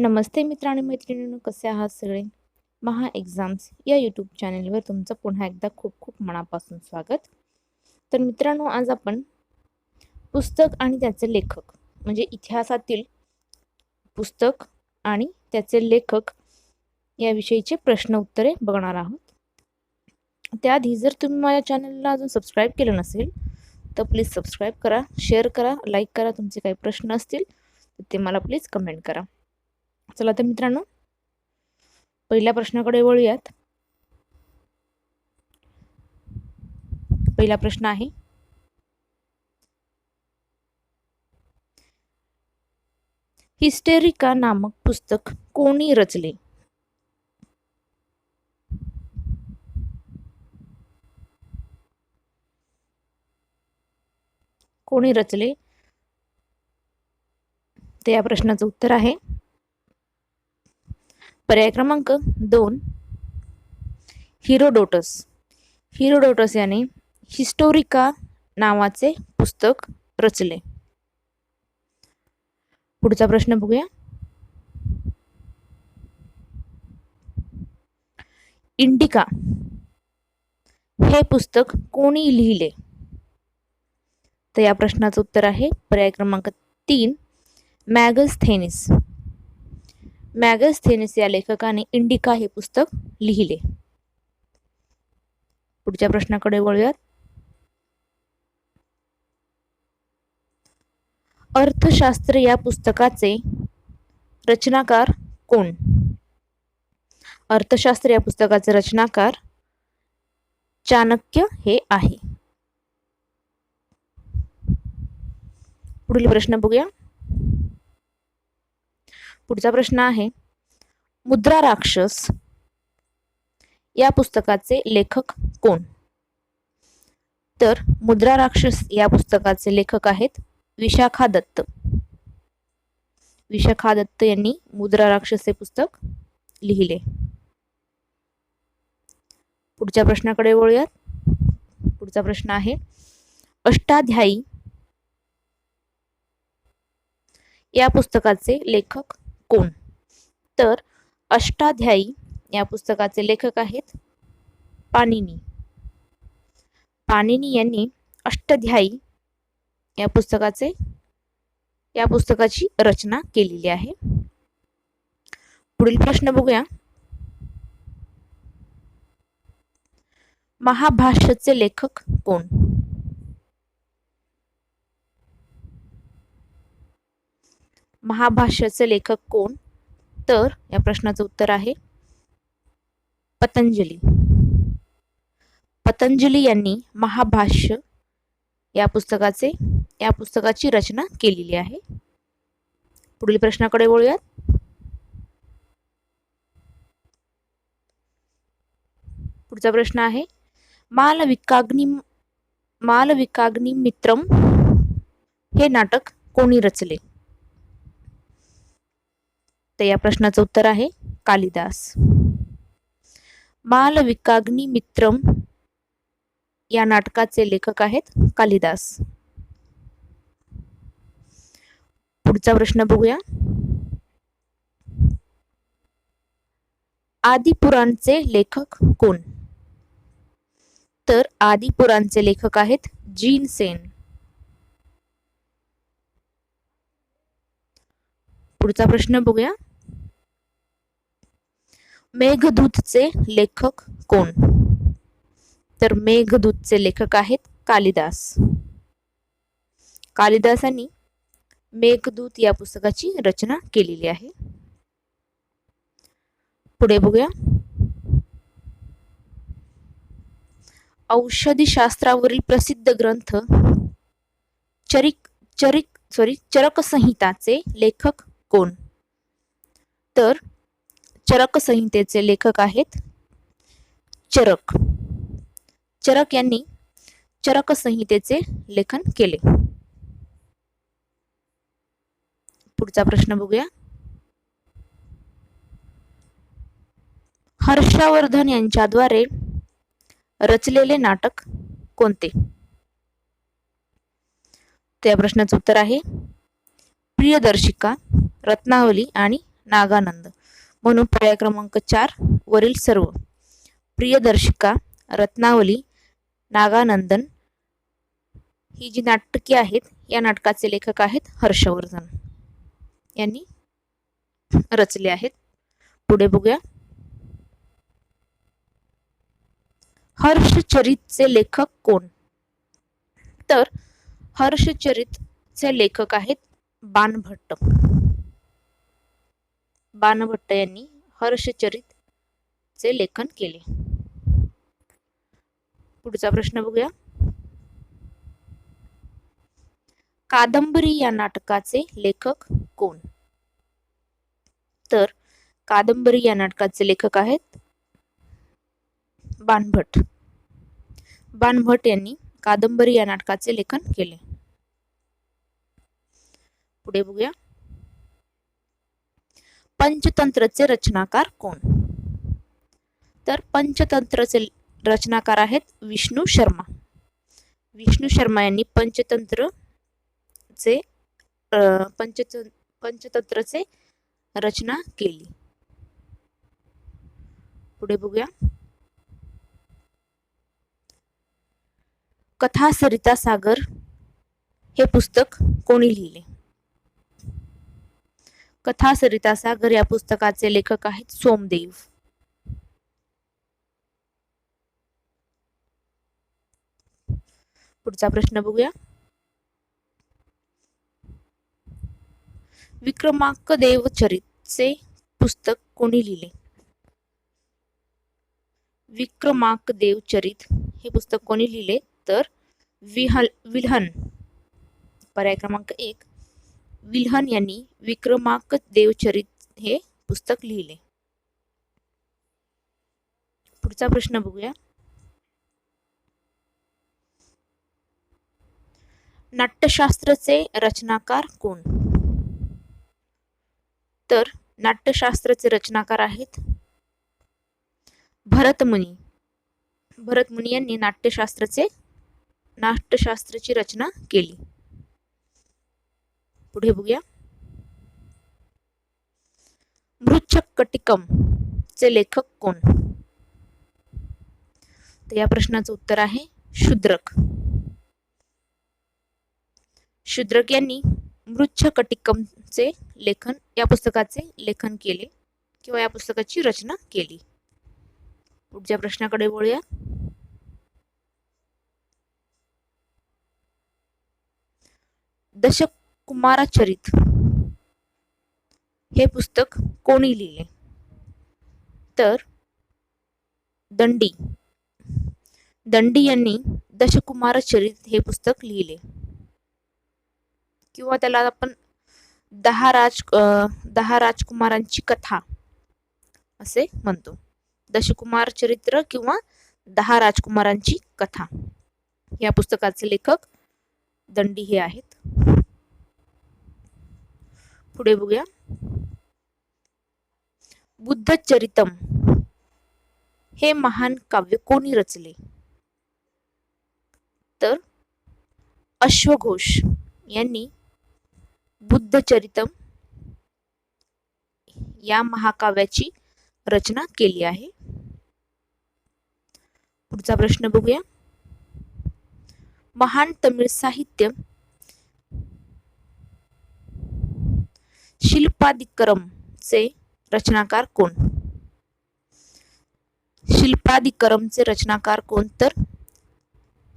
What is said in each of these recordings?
नमस्ते मित्र आणि मैत्रिणींनो, कसे आहात सगळे? महा एक्झाम्स या यूट्यूब चॅनेलवर तुमचं पुन्हा एकदा खूप खूप मनापासून स्वागत. तर मित्रांनो, आज आपण पुस्तक आणि त्याचे लेखक म्हणजे इतिहासातील पुस्तक आणि त्याचे लेखक याविषयीचे प्रश्न उत्तरे बघणार आहोत. त्याआधी जर तुम्ही माझ्या चॅनलला अजून सबस्क्राईब केलं नसेल तर प्लीज सबस्क्राईब करा, शेअर करा, लाईक करा. तुमचे काही प्रश्न असतील तर ते मला प्लीज कमेंट करा. चला तर मित्रांनो, पहिल्या प्रश्नाकडे वळूयात. पहिला प्रश्न आहे, हिस्टेरिका नामक पुस्तक कोणी रचले? कोणी रचले ते या प्रश्नाचं उत्तर आहे पर्याय क्रमांक 2, हिरोडोटस. हिरोडोटस याने हिस्टोरिका नावाचे पुस्तक रचले. पुढचा प्रश्न बघूया. इंडिका हे पुस्तक कोणी लिहिले? तर या प्रश्नाचं उत्तर आहे पर्याय क्रमांक 3, मॅगस्थेनिस. मॅगस्थेनिस या लेखकाने इंडिका हे पुस्तक लिहिले. पुढच्या प्रश्नाकडे वळूयात. अर्थशास्त्र या पुस्तकाचे रचनाकार कोण? अर्थशास्त्र या पुस्तकाचे रचनाकार चाणक्य हे आहे. पुढील प्रश्न बघूया. पुढचा प्रश्न आहे, मुद्रा राक्षस या पुस्तकाचे लेखक कोण? तर मुद्रा राक्षस या पुस्तकाचे लेखक आहेत विशाखा दत्त. विशाखा दत्त यांनी मुद्रा राक्षस हे पुस्तक लिहिले. पुढच्या प्रश्नाकडे वळूयात. पुढचा प्रश्न आहे, अष्टाध्यायी या पुस्तकाचे लेखक कोण? तर अष्टाध्यायी या पुस्तकाचे लेखक आहेत पाणिनी. पाणिनी यांनी अष्टाध्यायी या पुस्तकाची रचना केलेली आहे. पुढील प्रश्न बघूया. महाभाष्याचे लेखक कोण? महाभाष्याचे लेखक कोण? तर या प्रश्नाचं उत्तर आहे पतंजली. पतंजली यांनी महाभाष्य या पुस्तकाची रचना केलेली आहे. पुढील प्रश्नाकडे वळूयात. पुढचा प्रश्न आहे, मालविकाग्निमित्रम हे नाटक कोणी रचले? तर या प्रश्नाचं उत्तर आहे कालिदास. मालविकाग्निमित्रम या नाटकाचे लेखक आहेत कालिदास. पुढचा प्रश्न बघूया. आदिपुराणचे लेखक कोण? तर आदिपुराणचे लेखक आहेत जिनसेन. पुढचा प्रश्न बघूया. मेघदूतचे लेखक कोण? तर मेघदूतचे लेखक आहेत कालिदास. कालिदासांनी मेघदूत या पुस्तकाची रचना केलेली आहे. पुढे बघूया. औषधी शास्त्रावरील प्रसिद्ध ग्रंथ चरक संहिताचे लेखक कोण? तर चरक संहितेचे लेखक आहेत चरक. चरक यांनी चरक संहितेचे लेखन केले. पुढचा प्रश्न बघूया. हर्षवर्धन यांच्याद्वारे रचलेले नाटक कोणते? त्या प्रश्नाचं उत्तर आहे प्रियदर्शिका, रत्नावली आणि नागानंद. म्हणून पर्याय क्रमांक 4 वरील सर्व. प्रियदर्शिका, रत्नावली, नागानंदन ही जी नाटके आहेत या नाटकाचे लेखक आहेत हर्षवर्धन यांनी रचले आहेत. पुढे बघूया. हर्षचरितचे लेखक कोण? तर हर्षचरितचे लेखक आहेत बाणभट्ट. बाणभट्ट यांनी हर्षचरितचे लेखन केले. पुढचा प्रश्न बघूया. कादंबरी या नाटकाचे लेखक कोण? तर कादंबरी या नाटकाचे लेखक आहेत बाणभट्ट. बाणभट्ट यांनी कादंबरी या नाटकाचे लेखन केले. पुढे बघूया. पंचतंत्रचे रचनाकार कोण? तर पंचतंत्रचे रचनाकार आहेत विष्णू शर्मा. विष्णू शर्मा यांनी पंचतंत्रचे रचना केली. पुढे बघूया. कथा सरिता सागर हे पुस्तक कोणी लिहिले? कथा सरिता सागर या पुस्तकाचे लेखक आहेत सोमदेव. पुढचा प्रश्न बघूया. विक्रमांक देवचरितचे पुस्तक कोणी लिहिले? विक्रमांक देवचरित हे पुस्तक कोणी लिहिले? तर विल्हन. पर्याय क्रमांक 1 विल्हन यांनी विक्रमांक देवचरित हे पुस्तक लिहिले. पुढचा प्रश्न बघूया. नाट्यशास्त्राचे रचनाकार कोण? तर नाट्यशास्त्राचे रचनाकार आहेत भरतमुनी. भरतमुनी यांनी नाट्यशास्त्राची रचना केली. पुढे बघूया. मृच्छकटिकम चे लेखक कोण? तर या प्रश्नाचं उत्तर आहे शूद्रक. शूद्रक यांनी मृच्छकटिकमचे लेखन या पुस्तकाचे लेखन केले किंवा या पुस्तकाची रचना केली. पुढच्या प्रश्नाकडे वळूया. दशकुमारचरित हे पुस्तक कोणी लिहिले? तर दंडी. दंडी यांनी दशकुमारचरित हे पुस्तक लिहिले किंवा त्याला आपण 10 राजकुमारांची कथा असे म्हणतो. दशकुमार चरित्र किंवा 10 राजकुमारांची कथा या पुस्तकाचे लेखक दंडी हे आहेत. पुढे बघूया. बुद्धचरितम हे महान काव्य कोणी रचले? तर अश्वघोष यांनी बुद्धचरितम या महाकाव्याची रचना केली आहे. पुढचा प्रश्न बघूया. महान तमिळ साहित्य शिल्पादिकरमचे रचनाकार कोण? शिल्पादिकरमचे रचनाकार कोण? तर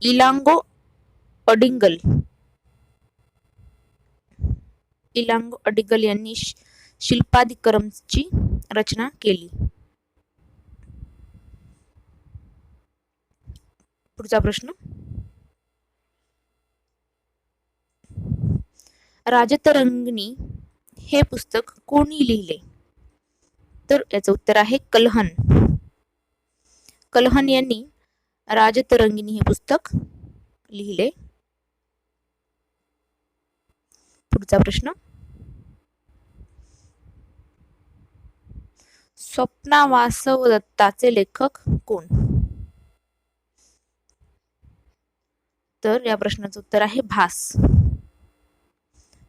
इलांगो अडिगल. इलांगो अडिगल यांनी शिल्पादिकरमची रचना केली. पुढचा प्रश्न. राजतरंगिणी हे पुस्तक कोणी लिहिले? तर याचं उत्तर आहे कल्हण. कल्हण यांनी राजतरंगिणी हे पुस्तक लिहिले. पुढचा प्रश्न. स्वप्ना वासव दत्ताचे लेखक कोण? तर या प्रश्नाचं उत्तर आहे भास.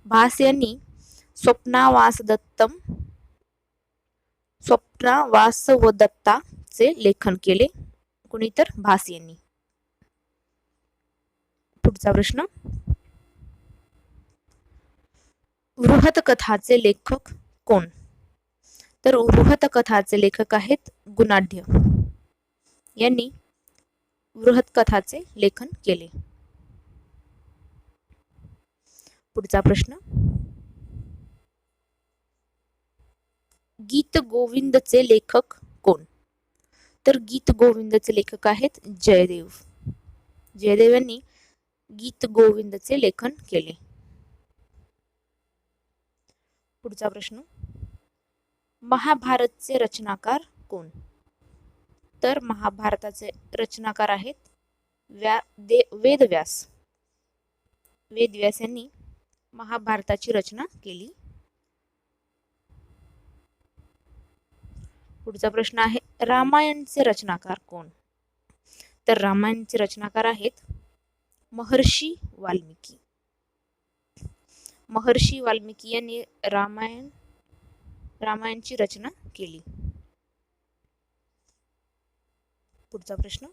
भास यांनी स्वप्ना वासदत्तम स्वप्ना वासवदत्ताचे लेखन केले. कोणी तर भास यांनी. पुढचा प्रश्न, बृहत्कथाचे लेखक कोण? तर बृहत्कथाचे लेखक आहेत गुणाढ्य यांनी बृहत्कथाचे लेखन केले. पुढचा प्रश्न, गीत गोविंदचे लेखक कोण? तर गीत गोविंदचे लेखक आहेत जयदेव. जयदेव यांनी गीत गोविंदचे लेखन केले. पुढचा प्रश्न, महाभारतचे रचनाकार कोण? तर महाभारताचे रचनाकार आहेत वेदव्यास. वेदव्यास यांनी महाभारताची रचना केली. पुढचा प्रश्न आहे, रामायणचे रचनाकार कोण? तर रामायणचे रचनाकार आहेत महर्षी वाल्मिकी. महर्षी वाल्मिकी यांनी रामायणची रचना केली. पुढचा प्रश्न,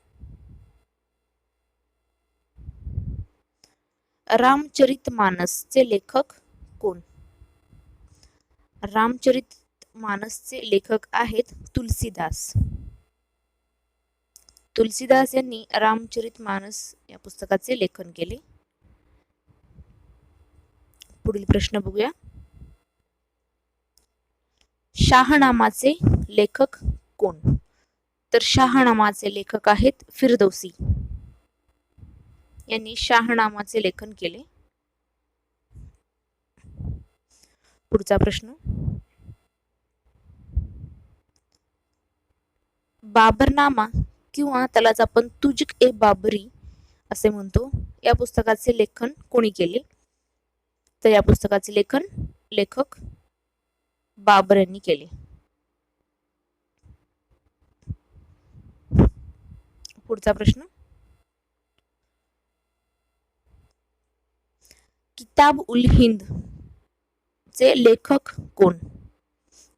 रामचरितमानसचे लेखक कोण? रामचरितमानसचे लेखक आहेत तुलसीदास. तुलसीदास यांनी रामचरितमानस या पुस्तकाचे लेखन केले. पुढील प्रश्न बघूया, शाहनामाचे लेखक कोण? तर शाहनामाचे लेखक आहेत फिरदौसी यांनी शाहनामाचे लेखन केले. पुढचा प्रश्न, बाबरनामा किंवा त्यालाच आपण तुझक ए बाबरी असे म्हणतो, या पुस्तकाचे लेखन कोणी केले? तर या पुस्तकाचे लेखक बाबर यांनी केले. पुढचा प्रश्न, किताब उल हिंद चे लेखक कोण?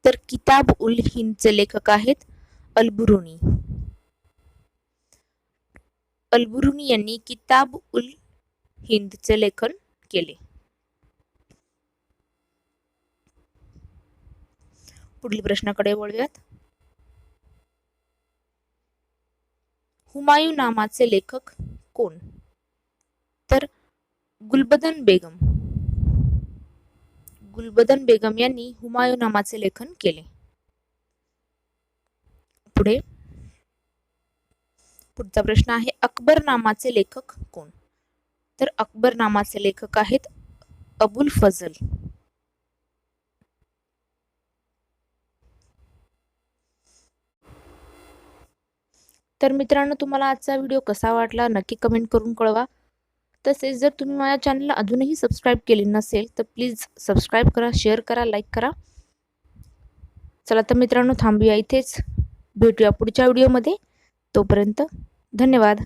तर किताब उल हिंद चे लेखक आहेत अल-बुरुनी. अल-बुरुनी यांनी किताब उल हिंद चे लेखन केले. पुढील प्रश्नाकडे वळूयात, हुमायूं नामाचे लेखक कोण? तर गुलबदन बेगम. गुलबदन बेगम यांनी हुमायूं नामाचे लेखन केले. पुढचा प्रश्न आहे, अकबर नामाचे लेखक कोण? तर अकबर नामाचे लेखक आहेत अबुल फजल. तर मित्रांनो, तुम्हाला आजचा व्हिडिओ कसा वाटला नक्की कमेंट करून कळवा. तसेच जर तुम्ही माझ्या चॅनलला अजूनही सबस्क्राईब केले नसेल तर प्लीज सबस्क्राईब करा, शेअर करा, लाईक करा. चला तर मित्रांनो, थांबूया इथेच. भेटूया पुढच्या व्हिडिओमध्ये. तोपर्यंत धन्यवाद.